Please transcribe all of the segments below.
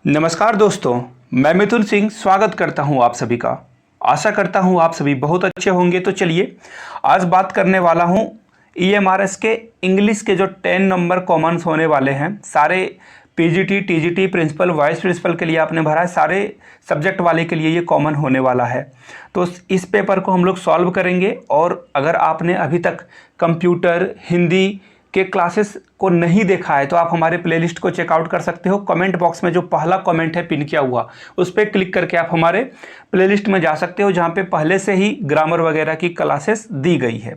नमस्कार दोस्तों, मैं मिथुन सिंह स्वागत करता हूं आप सभी का। आशा करता हूं आप सभी बहुत अच्छे होंगे। तो चलिए आज बात करने वाला हूं ईएमआरएस के इंग्लिश के जो 10 नंबर कॉमन्स होने वाले हैं। सारे PGT, TGT, principal, vice principal के लिए आपने भरा है, सारे सब्जेक्ट वाले के लिए ये कॉमन होने वाला है। तो इस पेपर को हम लोग सॉल्व करेंगे। और अगर आपने अभी तक कंप्यूटर, हिंदी के क्लासेस को नहीं देखा है तो आप हमारे प्लेलिस्ट को चेकआउट कर सकते हो। कमेंट बॉक्स में जो पहला कमेंट है पिन किया हुआ, उस पर क्लिक करके आप हमारे प्लेलिस्ट में जा सकते हो, जहाँ पे पहले से ही ग्रामर वगैरह की क्लासेस दी गई है।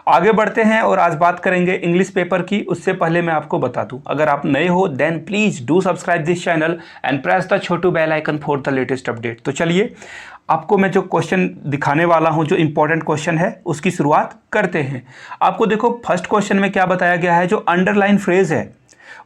आगे बढ़ते हैं और आज बात करेंगे इंग्लिश पेपर की। उससे पहले मैं आपको बता दूं, अगर आप नए हो then please do subscribe this channel and press the छोटू bell icon for the latest update. तो चलिए आपको मैं जो क्वेश्चन दिखाने वाला हूं, जो इंपॉर्टेंट क्वेश्चन है, उसकी शुरुआत करते हैं। आपको देखो फर्स्ट क्वेश्चन में क्या बताया गया है। जो अंडरलाइन फ्रेज है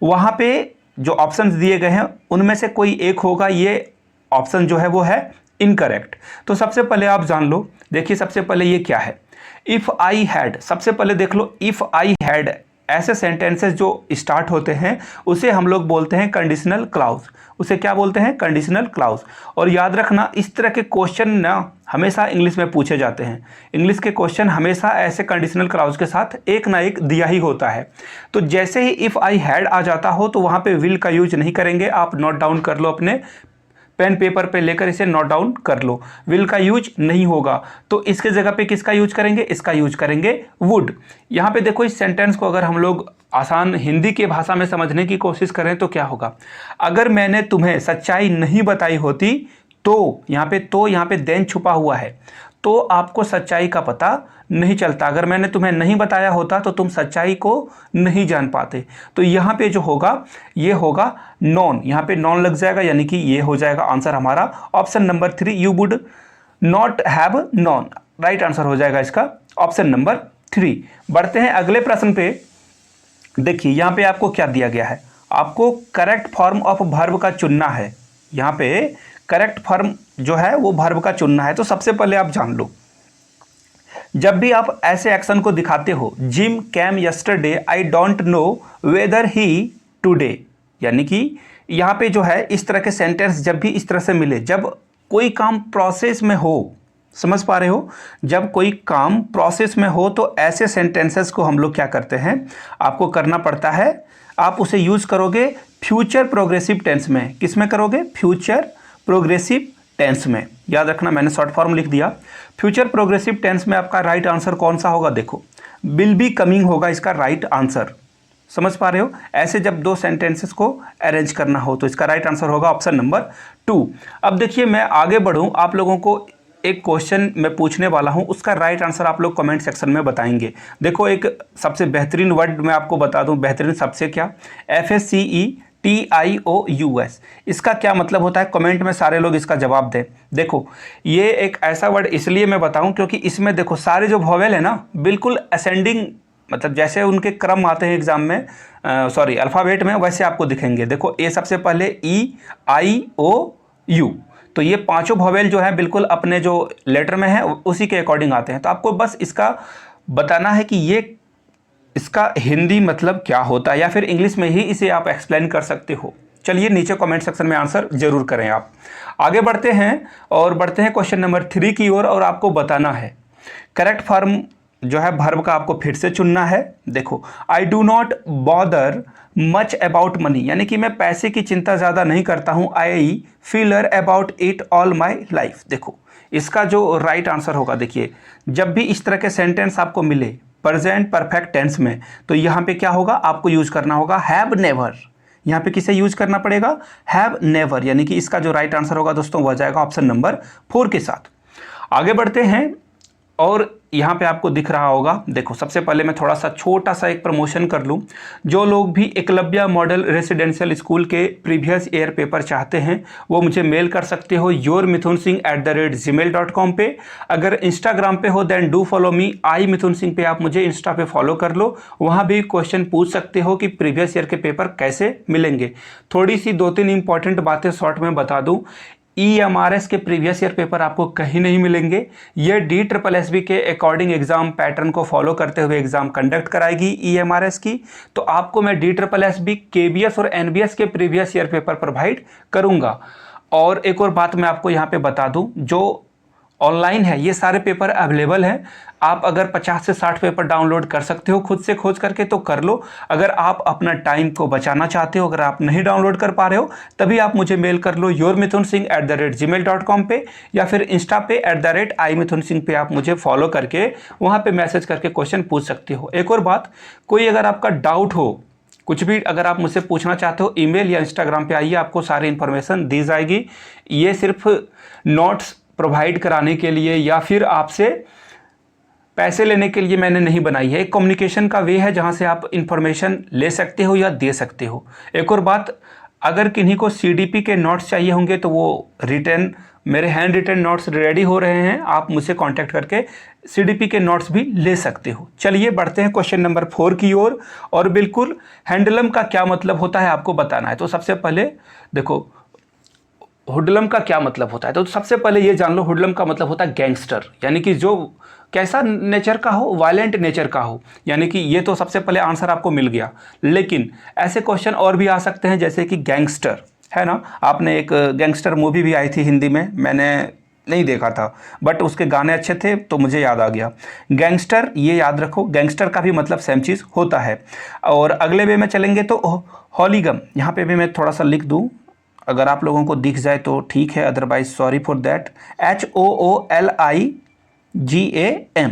वहां पे जो ऑप्शंस दिए गए हैं उनमें से कोई एक होगा। ये ऑप्शन जो है वो है इनकरेक्ट। तो सबसे पहले आप जान लो, देखिए सबसे पहले ये क्या है, इफ आई हैड। सबसे पहले देख लो, इफ आई हैड ऐसे सेंटेंसेस जो स्टार्ट होते हैं उसे हम लोग बोलते हैं कंडीशनल क्लाउज। उसे क्या बोलते हैं? Conditional clause. और याद रखना, इस तरह के क्वेश्चन ना हमेशा इंग्लिश में पूछे जाते हैं। इंग्लिश के क्वेश्चन हमेशा ऐसे कंडीशनल क्लाउज के साथ एक ना एक दिया ही होता है। तो जैसे ही इफ आई हैड आ जाता हो तो वहां पे विल का यूज नहीं करेंगे। आप नोट डाउन कर लो, अपने पेन पेपर पे लेकर इसे नोट डाउन कर लो। विल का यूज नहीं होगा। तो इसके जगह पे किसका यूज करेंगे? इसका यूज करेंगे वुड। यहाँ पे देखो, इस सेंटेंस को अगर हम लोग आसान हिंदी के भाषा में समझने की कोशिश करें तो क्या होगा। अगर मैंने तुम्हें सच्चाई नहीं बताई होती तो यहाँ पे देन छुपा हुआ है, तो आपको सच्चाई का पता नहीं चलता। अगर मैंने तुम्हें नहीं बताया होता तो तुम सच्चाई को नहीं जान पाते। तो यहाँ पे जो होगा ये होगा नॉन। यहाँ पे नॉन लग जाएगा, यानी कि ये हो जाएगा आंसर हमारा option number 3, you would not have non. Right answer हो जाएगा इसका ऑप्शन नंबर 3। बढ़ते हैं अगले प्रश्न पे। देखिए यहाँ पे आपको क्या दिया गया है, आपको करेक्ट फॉर्म ऑफ वर्ब का चुनना है। यहाँ पे करेक्ट फॉर्म जो है वो वर्ब का चुनना है। तो सबसे पहले आप जान लो, जब भी आप ऐसे एक्शन को दिखाते हो, Jim came yesterday I don't know whether he today, यानी कि यहाँ पे जो है इस तरह के सेंटेंस जब भी इस तरह से मिले, जब कोई काम प्रोसेस में हो, समझ पा रहे हो, जब कोई काम प्रोसेस में हो तो ऐसे सेंटेंसेस को हम लोग क्या करते हैं, आपको करना पड़ता है, आप उसे यूज करोगे फ्यूचर प्रोग्रेसिव टेंस में। किस में करोगे? फ्यूचर प्रोग्रेसिव टेंस में। याद रखना, मैंने शॉर्ट फॉर्म लिख दिया। फ्यूचर प्रोग्रेसिव टेंस में आपका राइट आंसर कौन सा होगा? देखो, विल बी कमिंग होगा इसका राइट आंसर। समझ पा रहे हो? ऐसे जब दो सेंटेंसेस को अरेंज करना हो तो इसका राइट आंसर होगा ऑप्शन नंबर 2। अब देखिए, मैं आगे बढ़ूं, आप लोगों को एक क्वेश्चन मैं पूछने वाला हूं, उसका राइट आंसर आप लोग कमेंट सेक्शन में बताएंगे। देखो, एक सबसे बेहतरीन वर्ड मैं आपको बता दूं, बेहतरीन सबसे क्या, FACETIOUS। इसका क्या मतलब होता है? कमेंट में सारे लोग इसका जवाब दें। देखो, ये एक ऐसा वर्ड इसलिए मैं बताऊं क्योंकि इसमें देखो सारे जो वॉवेल है ना, बिल्कुल असेंडिंग, मतलब जैसे उनके क्रम आते हैं एग्जाम में, सॉरी अल्फ़ाबेट में, वैसे आपको दिखेंगे। देखो, ए सबसे पहले EIOU, तो ये पांचों वॉवेल जो है बिल्कुल अपने जो लेटर में है उसी के अकॉर्डिंग आते हैं। तो आपको बस इसका बताना है कि ये इसका हिंदी मतलब क्या होता है, या फिर इंग्लिश में ही इसे आप एक्सप्लेन कर सकते हो। चलिए नीचे कमेंट सेक्शन में आंसर जरूर करें आप। आगे बढ़ते हैं और बढ़ते हैं क्वेश्चन नंबर 3 की ओर, और आपको बताना है करेक्ट फॉर्म जो है वर्ब का आपको फिर से चुनना है। देखो, I do not bother much about money, यानी कि मैं पैसे की चिंता ज़्यादा नहीं करता हूँ। I feeler about it all my life. देखो, इसका जो राइट आंसर होगा, देखिए जब भी इस तरह के सेंटेंस आपको मिले प्रेजेंट परफेक्ट टेंस में, तो यहाँ पे क्या होगा, आपको यूज करना होगा हैव नेवर। यहाँ पे किसे यूज करना पड़ेगा? हैव नेवर, यानी कि इसका जो राइट आंसर होगा दोस्तों वो आ जाएगा ऑप्शन नंबर 4 के साथ। आगे बढ़ते हैं और यहाँ पे आपको दिख रहा होगा, देखो सबसे पहले मैं थोड़ा सा छोटा सा एक प्रमोशन कर लूँ। जो लोग भी एकलव्य मॉडल रेसिडेंशियल स्कूल के प्रीवियस ईयर पेपर चाहते हैं वो मुझे मेल कर सकते हो yourmithunsingh@gmail.com पे। अगर इंस्टाग्राम पे हो देन डू फॉलो मी, आई मिथुन सिंह पे आप मुझे इंस्टा पे फॉलो कर लो। वहाँ भी क्वेश्चन पूछ सकते हो कि प्रीवियस ईयर के पेपर कैसे मिलेंगे। थोड़ी सी 2-3 इंपॉर्टेंट बातें शॉर्ट में बता दूँ। EMRS के प्रीवियस ईयर पेपर आपको कहीं नहीं मिलेंगे। ये DSSB के अकॉर्डिंग एग्जाम पैटर्न को फॉलो करते हुए एग्जाम कंडक्ट कराएगी EMRS की। तो आपको मैं DSSB, KBS और NBS के प्रीवियस ईयर पेपर प्रोवाइड करूंगा। और एक और बात मैं आपको यहाँ पे बता दूं, जो ऑनलाइन है ये सारे पेपर अवेलेबल हैं। आप अगर 50 से 60 पेपर डाउनलोड कर सकते हो खुद से खोज करके तो कर लो। अगर आप अपना टाइम को बचाना चाहते हो, अगर आप नहीं डाउनलोड कर पा रहे हो, तभी आप मुझे मेल कर लो yourmithunsingh@gmail.com पे, या फिर इंस्टा पे @imithunsingh पे आप मुझे फॉलो करके वहाँ पे मैसेज करके क्वेश्चन पूछ सकते हो। एक और बात, कोई अगर आपका डाउट हो, कुछ भी अगर आप मुझसे पूछना चाहते हो, ईमेल या इंस्टाग्राम पे आइए, आपको सारी इन्फॉर्मेशन दी जाएगी। ये सिर्फ नोट्स प्रोवाइड कराने के लिए या फिर आपसे पैसे लेने के लिए मैंने नहीं बनाई है। एक कम्युनिकेशन का वे है जहां से आप इंफॉर्मेशन ले सकते हो या दे सकते हो। एक और बात, अगर किन्हीं को CDP के नोट्स चाहिए होंगे तो वो रिटर्न, मेरे हैंड रिटन नोट्स रेडी हो रहे हैं, आप मुझसे कांटेक्ट करके CDP के नोट्स भी ले सकते हो। चलिए बढ़ते हैं क्वेश्चन नंबर 4 की ओर। और बिल्कुल हैंडलम का क्या मतलब होता है आपको बताना है। तो सबसे पहले देखो, हुडलम का क्या मतलब होता है। तो सबसे पहले ये जान लो, हुडलम का मतलब होता है गैंगस्टर, यानी कि जो कैसा नेचर का हो, वायलेंट नेचर का हो। यानी कि ये तो सबसे पहले आंसर आपको मिल गया। लेकिन ऐसे क्वेश्चन और भी आ सकते हैं, जैसे कि गैंगस्टर है ना, आपने एक गैंगस्टर मूवी भी आई थी हिंदी में, मैंने नहीं देखा था बट उसके गाने अच्छे थे तो मुझे याद आ गया। गैंगस्टर, ये याद रखो, गैंगस्टर का भी मतलब सेम चीज़ होता है। और अगले वे में चलेंगे तो हॉलीगम, यहाँ पे भी मैं थोड़ा सा लिख दूँ, अगर आप लोगों को दिख जाए तो ठीक है, otherwise sorry for that. HOOLIGAM,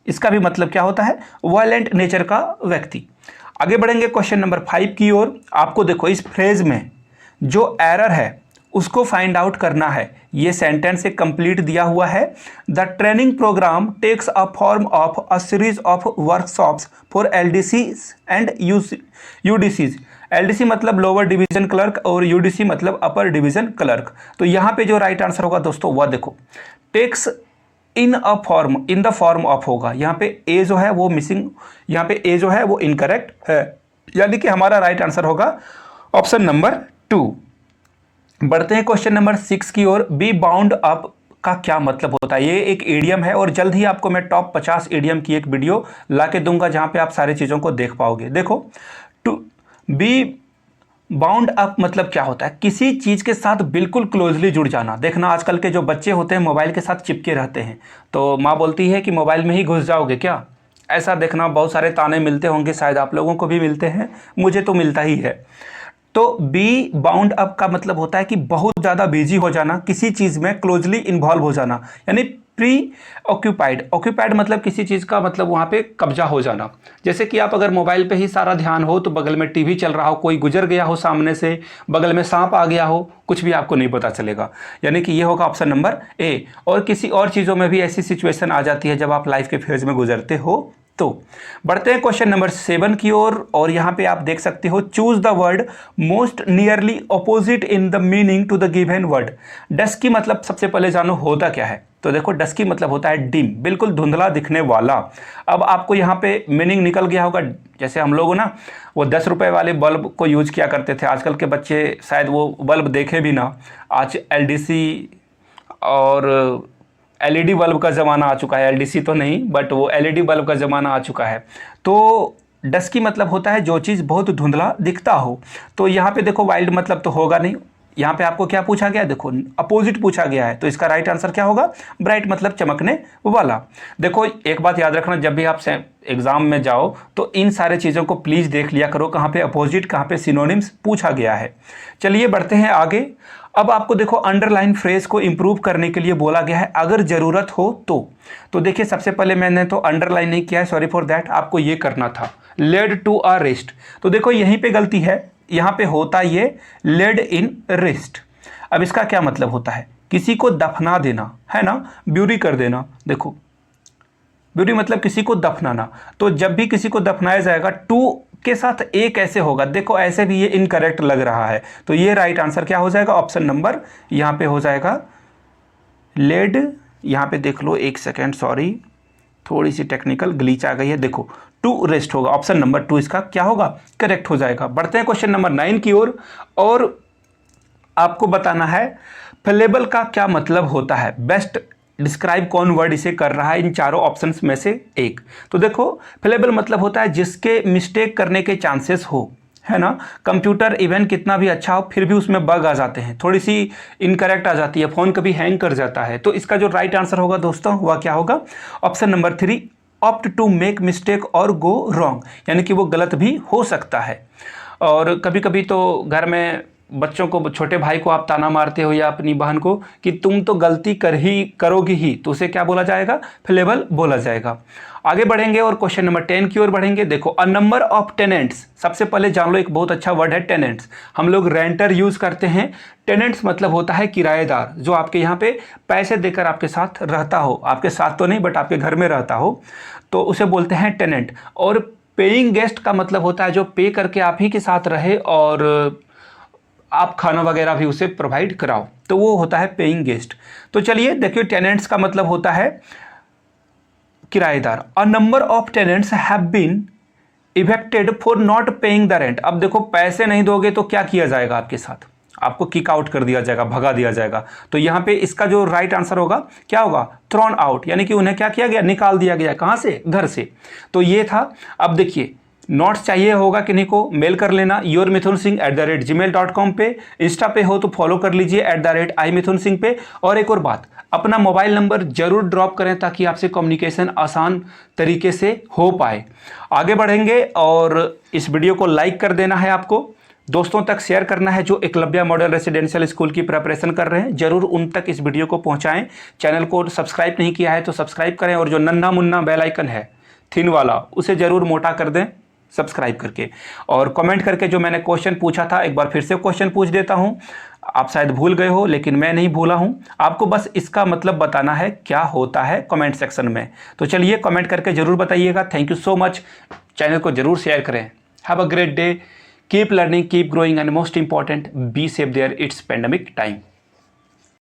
इसका भी मतलब क्या होता है, वायलेंट नेचर का व्यक्ति। आगे बढ़ेंगे क्वेश्चन नंबर 5 की ओर। आपको देखो इस फ्रेज में जो एरर है उसको फाइंड आउट करना है। ये सेंटेंस एक कंप्लीट दिया हुआ है। The training program takes a form of a series of workshops for LDCs and UDCs। LDC मतलब लोअर डिवीजन क्लर्क और UDC मतलब अपर डिवीजन क्लर्क। तो यहाँ पे जो राइट आंसर होगा दोस्तों वह देखो, takes in a form, in the form of होगा। यहाँ पे ए जो है वो मिसिंग, यहाँ पे ए जो है वो इनकरेक्ट है, यानी कि हमारा राइट आंसर होगा ऑप्शन नंबर 2। बढ़ते हैं क्वेश्चन नंबर 6 की ओर। बी बाउंड अप का क्या मतलब होता है। ये एक एडियम है और जल्द ही आपको मैं टॉप 50 एडियम की एक वीडियो ला के दूंगा जहां पे आप सारी चीज़ों को देख पाओगे। देखो, टू बी बाउंड अप मतलब क्या होता है, किसी चीज़ के साथ बिल्कुल क्लोजली जुड़ जाना। देखना आजकल के जो बच्चे होते हैं मोबाइल के साथ चिपके रहते हैं, तो माँ बोलती है कि मोबाइल में ही घुस जाओगे क्या, ऐसा देखना बहुत सारे ताने मिलते होंगे, शायद आप लोगों को भी मिलते हैं, मुझे तो मिलता ही है। तो बी बाउंड अप का मतलब होता है कि बहुत ज़्यादा बिजी हो जाना, किसी चीज़ में क्लोजली इन्वॉल्व हो जाना, यानी प्री ऑक्यूपाइड। ऑक्यूपाइड मतलब किसी चीज़ का मतलब वहाँ पे कब्जा हो जाना। जैसे कि आप अगर मोबाइल पे ही सारा ध्यान हो तो बगल में टीवी चल रहा हो, कोई गुजर गया हो सामने से, बगल में सांप आ गया हो, कुछ भी आपको नहीं पता चलेगा। यानी कि ये होगा ऑप्शन नंबर ए। और किसी और चीज़ों में भी ऐसी सिचुएशन आ जाती है जब आप लाइफ के फेज में गुजरते हो। तो बढ़ते हैं क्वेश्चन नंबर 7 की ओर। और यहां पे आप देख सकते हो, choose the word most nearly opposite in the meaning to the given word. Dusky मतलब सबसे पहले जानो होता क्या है। तो देखो डस्की मतलब होता है डिम, बिल्कुल धुंधला दिखने वाला। अब आपको यहाँ पे मीनिंग निकल गया होगा। जैसे हम लोग ना वो 10 रुपए वाले बल्ब को यूज किया करते थे, आजकल के बच्चे शायद वो बल्ब देखे भी ना। आज LDC और LED बल्ब का ज़माना आ चुका है, LDC तो नहीं बट वो LED बल्ब का ज़माना आ चुका है। तो डस्की मतलब होता है जो चीज़ बहुत धुंधला दिखता हो। तो यहाँ पे देखो वाइल्ड मतलब तो होगा नहीं, यहाँ पे आपको क्या पूछा गया, देखो अपोजिट पूछा गया है, तो इसका राइट आंसर क्या होगा, ब्राइट मतलब चमकने वाला। देखो एक बात याद रखना, जब भी आप एग्जाम में जाओ तो इन सारे चीज़ों को प्लीज़ देख लिया करो, कहाँ पे अपोजिट कहाँ पे सिनोनिम्स पूछा गया है। चलिए बढ़ते हैं आगे। अब आपको देखो अंडरलाइन फ्रेज को इंप्रूव करने के लिए बोला गया है, अगर ज़रूरत हो तो देखिए सबसे पहले मैंने तो अंडरलाइन नहीं किया है, सॉरी फॉर दैट, आपको ये करना था, लेड टू अ रेस्ट। तो देखो यहीं पे गलती है, यहाँ पे होता ये लेड इन रेस्ट। अब इसका क्या मतलब होता है, किसी को दफना देना है ना, ब्यूरी कर देना। देखो ब्यूरी मतलब किसी को दफनाना, तो जब भी किसी को दफनाया जाएगा टू के साथ ए कैसे होगा, देखो ऐसे भी ये इनकरेक्ट लग रहा है। तो ये राइट आंसर क्या हो जाएगा, ऑप्शन नंबर यहाँ पे हो जाएगा लेड। यहाँ पे देख लो, एक सेकेंड, सॉरी थोड़ी सी टेक्निकल ग्लिच आ गई है। देखो टू रेस्ट होगा, ऑप्शन नंबर 2 इसका क्या होगा, करेक्ट हो जाएगा। बढ़ते हैं क्वेश्चन नंबर 9 की ओर। और आपको बताना है फेलेबल का क्या मतलब होता है, बेस्ट डिस्क्राइब कौन वर्ड इसे कर रहा है इन चारों ऑप्शंस में से एक। तो देखो फेलेबल मतलब होता है जिसके मिस्टेक करने के चांसेस हो, है ना। कंप्यूटर इवन कितना भी अच्छा हो फिर भी उसमें बग आ जाते हैं, थोड़ी सी इनकरेक्ट आ जाती है, फ़ोन कभी हैंग कर जाता है। तो इसका जो राइट आंसर होगा दोस्तों वह क्या होगा, option number 3, opt to make mistake और गो रॉन्ग, यानी कि वो गलत भी हो सकता है। और कभी कभी तो घर में बच्चों को, छोटे भाई को आप ताना मारते हो या अपनी बहन को कि तुम तो गलती करोगी ही, तो उसे क्या बोला जाएगा, फेलेबल बोला जाएगा। आगे बढ़ेंगे और क्वेश्चन नंबर 10 की ओर बढ़ेंगे। देखो अ नंबर ऑफ टेनेंट्स, सबसे पहले जान लो एक बहुत अच्छा वर्ड है टेनेंट्स। हम लोग रेंटर यूज करते हैं, टेनेंट्स मतलब होता है किराएदार, जो आपके यहाँ पे पैसे देकर आपके साथ रहता हो, आपके साथ तो नहीं बट आपके घर में रहता हो, तो उसे बोलते हैं टेनेंट। और पेइंग गेस्ट का मतलब होता है जो पे करके आप ही के साथ रहे और आप खाना वगैरह भी उसे प्रोवाइड कराओ, तो वो होता है पेइंग गेस्ट। तो चलिए देखिए टेनेंट्स का मतलब होता है किराएदार। A number of tenants have been evicted for not paying the rent. अब देखो पैसे नहीं दोगे तो क्या किया जाएगा आपके साथ, आपको किक आउट कर दिया जाएगा, भगा दिया जाएगा। तो यहाँ पे इसका जो राइट आंसर होगा क्या होगा, थ्रोन आउट, यानी कि उन्हें क्या किया गया, निकाल दिया गया। कहाँ से, घर से। तो ये था। अब देखिए नोट्स चाहिए होगा किन्हीं को, मेल कर लेना yourmithunsingh@gmail.com पे। इंस्टा पे हो तो फॉलो कर लीजिए @imithunsingh पे। और एक और बात, अपना मोबाइल नंबर जरूर ड्रॉप करें ताकि आपसे कम्युनिकेशन आसान तरीके से हो पाए। आगे बढ़ेंगे और इस वीडियो को लाइक कर देना है, आपको दोस्तों तक शेयर करना है जो एकलव्य मॉडल रेसिडेंशियल स्कूल की प्रिपरेशन कर रहे हैं, जरूर उन तक इस वीडियो को पहुंचाएं। चैनल को सब्सक्राइब नहीं किया है तो सब्सक्राइब करें, और जो नन्हा मुन्ना बेल आइकन है थिन वाला उसे जरूर मोटा कर दें सब्सक्राइब करके। और कमेंट करके जो मैंने क्वेश्चन पूछा था एक बार फिर से क्वेश्चन पूछ देता हूं, आप शायद भूल गए हो लेकिन मैं नहीं भूला हूं। आपको बस इसका मतलब बताना है क्या होता है कमेंट सेक्शन में। तो चलिए कमेंट करके जरूर बताइएगा। Thank you so much. Channel को जरूर शेयर करें। Have a great day, keep learning, keep growing and most important be safe there it's pandemic time.